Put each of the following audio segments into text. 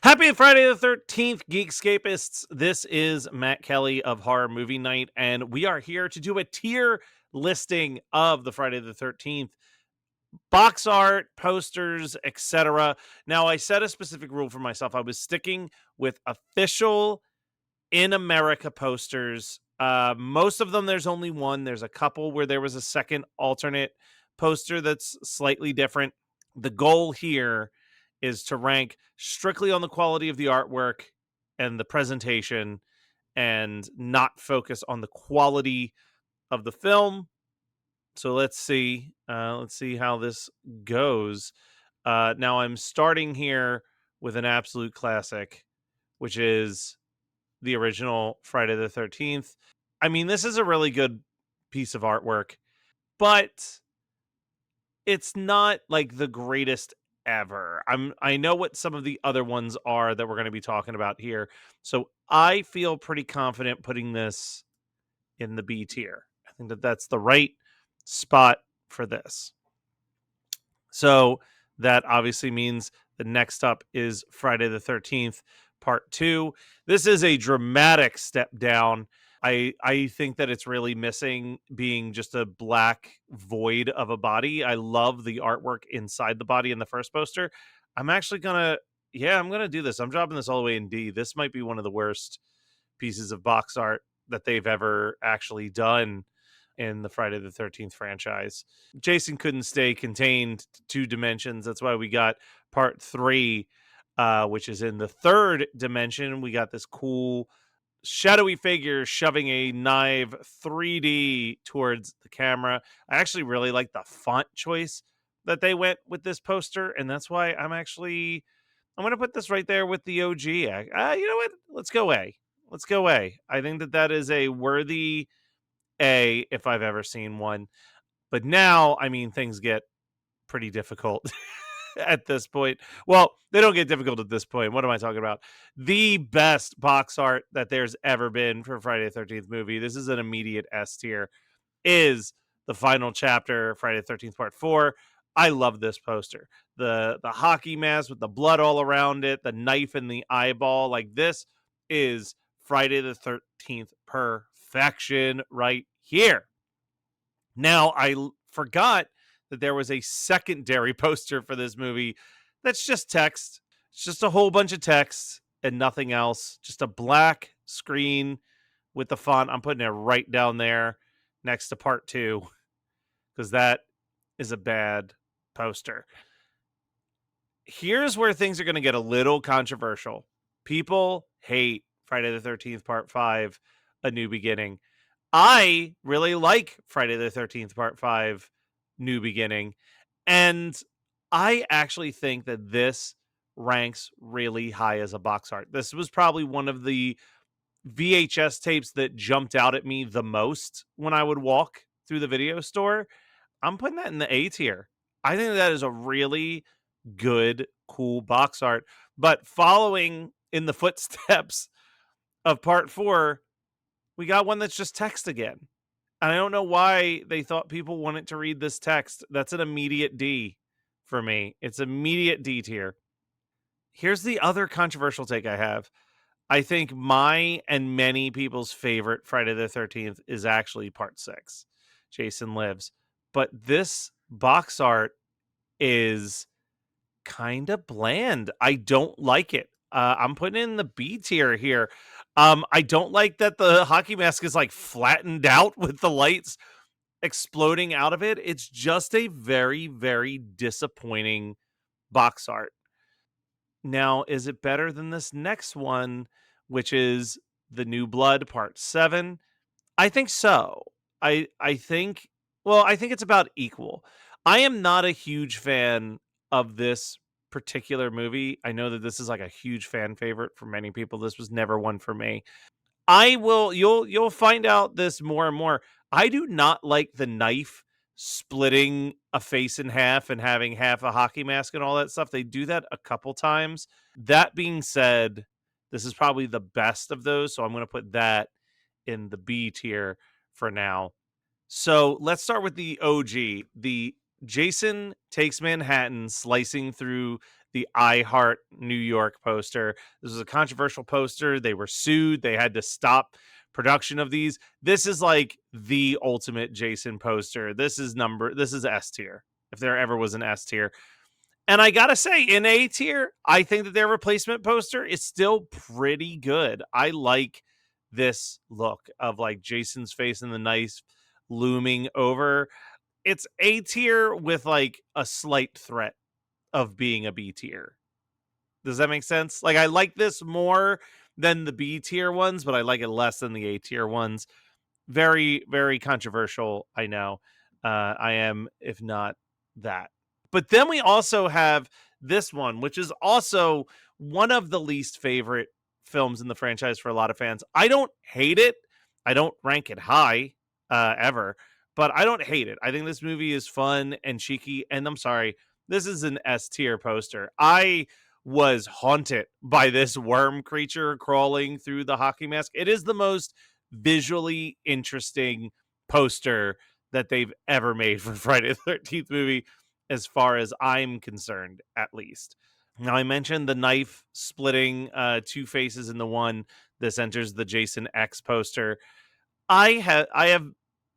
Happy Friday the 13th, Geekscapists. This is Matt Kelly of Horror Movie Night, and we are here to do a tier listing of the Friday the 13th box art, posters, etc. Now, I set a specific rule for myself. I was sticking with official in America posters. Most of them, there's only one. There's a couple where there was a second alternate poster that's slightly different. The goal here is to rank strictly on the quality of the artwork and the presentation and not focus on the quality of the film. So let's see. Let's see how this goes. Now I'm starting here with an absolute classic, which is the original Friday the 13th. I mean, this is a really good piece of artwork, but it's not like the greatest ever. I know what some of the other ones are that we're going to be talking about here. So I feel pretty confident putting this in the B tier. I think that that's the right spot for this. So that obviously means the next up is Friday the 13th, part 2. This is a dramatic step down. I think that it's really missing being just a black void of a body. I love the artwork inside the body in the first poster. I'm actually gonna I'm gonna do this. I'm dropping this all the way in D. This might be one of the worst pieces of box art that they've ever actually done in the Friday the 13th franchise. Jason couldn't stay contained to 2 dimensions. That's why we got part 3, which is in the third dimension. We got this cool shadowy figure shoving a knife 3D towards the camera. I actually really like the font choice that they went with this poster, and that's why I'm going to put this right there with the OG. You know what? Let's go A. Let's go A. I think that that is a worthy A if I've ever seen one. But now, I mean, things get pretty difficult at this point. Well, they don't get difficult at this point. What am I talking about? The best box art that there's ever been for Friday the 13th movie. This is an immediate S tier. Is the final chapter, Friday the 13th Part 4. I love this poster. The hockey mask with the blood all around it, the knife in the eyeball. Like, this is Friday the 13th perfection right here. Now, forgot that there was a secondary poster for this movie that's just text. It's just a whole bunch of text and nothing else. Just a black screen with the font. I'm putting it right down there next to part 2 because that is a bad poster. Here's where things are going to get a little controversial. People hate Friday the 13th Part 5, A New Beginning. I really like Friday the 13th Part 5, New Beginning. And I actually think that this ranks really high as a box art. This was probably one of the VHS tapes that jumped out at me the most when I would walk through the video store. I'm putting that in the A tier. I think that is a really good, cool box art. But following in the footsteps of part 4, we got one that's just text again. And I don't know why they thought people wanted to read this text. That's an immediate D for me. It's immediate D tier. Here's the other controversial take I have. I think my and many people's favorite Friday the 13th is actually part 6, Jason Lives. But this box art is kind of bland. I don't like it. I'm putting it in the B tier here. I don't like that the hockey mask is like flattened out with the lights exploding out of it. It's just a very, very disappointing box art. Now, is it better than this next one, which is The New Blood Part 7? I think so. I think I think it's about equal. I am not a huge fan of this particular movie. I know that this is like a huge fan favorite for many people. This was never one for me. I will you'll find out this more and more. I do not like the knife splitting a face in half and having half a hockey mask and all that stuff. They do that a couple times. That being said, this is probably the best of those, so I'm going to put that in the B tier for now. So let's start with the OG. The Jason Takes Manhattan slicing through the I Heart New York poster. This was a controversial poster. They were sued. They had to stop production of these. This is like the ultimate Jason poster. This is S tier. If there ever was an S tier. And I gotta say, in A tier, I think that their replacement poster is still pretty good. I like this look of like Jason's face and the knife looming over. It's A tier with like a slight threat of being a B tier. Does that make sense? Like, I like this more than the B tier ones, but I like it less than the A tier ones. Very, very controversial. I know. I am, if not that. But then we also have this one, which is also one of the least favorite films in the franchise for a lot of fans. I don't hate it. I don't rank it high ever, but I don't hate it. I think this movie is fun and cheeky. And I'm sorry, this is an S tier poster. I was haunted by this worm creature crawling through the hockey mask. It is the most visually interesting poster that they've ever made for Friday the 13th movie, as far as I'm concerned, at least. Now, I mentioned the knife splitting two faces in the one. This enters the Jason X poster. I have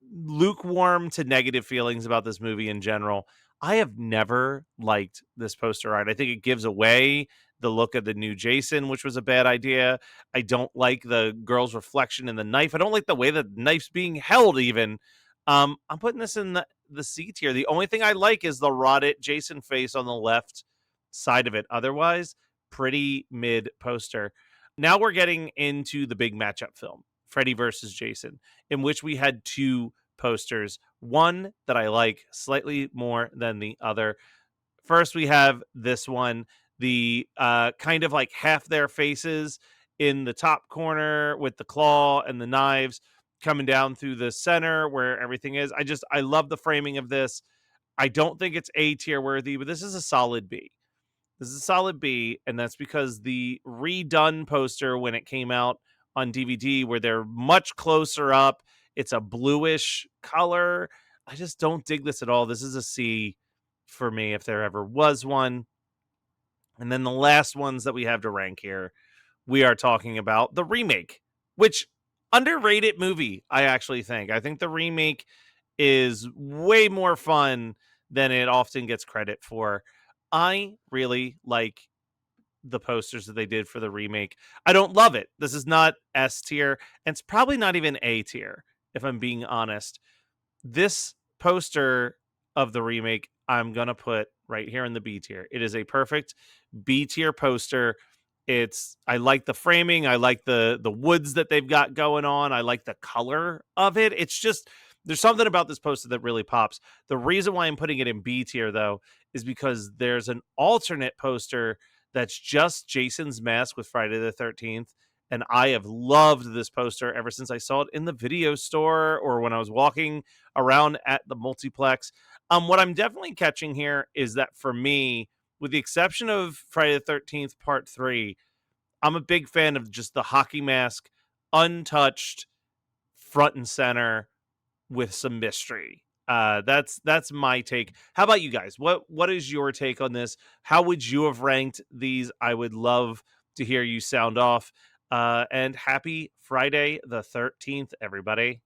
lukewarm to negative feelings about this movie in general. I have never liked this poster art. I think it gives away the look of the new Jason, which was a bad idea. I don't like the girl's reflection in the knife. I don't like the way the knife's being held even. I'm putting this in the C tier. The only thing I like is the rotted Jason face on the left side of it. Otherwise, pretty mid poster. Now we're getting into the big matchup film, Freddy versus Jason, in which we had two posters, one that I like slightly more than the other. First, we have this one, the kind of like half their faces in the top corner with the claw and the knives coming down through the center where everything is. I love the framing of this. I don't think it's A tier worthy, but this is a solid B. This is a solid B, and that's because the redone poster when it came out on DVD, where they're much closer up, it's a bluish color. I just don't dig this at all. This is a C for me if there ever was one. And then the last ones that we have to rank here, we are talking about the remake, which underrated movie, I actually think. I think the remake is way more fun than it often gets credit for. I really like the posters that they did for the remake. I don't love it. This is not S tier, and it's probably not even A tier, if I'm being honest. This poster of the remake, I'm going to put right here in the B tier. It is a perfect B tier poster. I like the framing, I like the woods that they've got going on. I like the color of it. It's just there's something about this poster that really pops. The reason why I'm putting it in B tier though is because there's an alternate poster that's just Jason's mask with Friday the 13th. And I have loved this poster ever since I saw it in the video store or when I was walking around at the multiplex. What I'm definitely catching here is that for me, with the exception of Friday the 13th Part 3, I'm a big fan of just the hockey mask, untouched, front and center with some mystery. That's my take. How about you guys? What is your take on this? How would you have ranked these? I would love to hear you sound off. And happy Friday the 13th, everybody.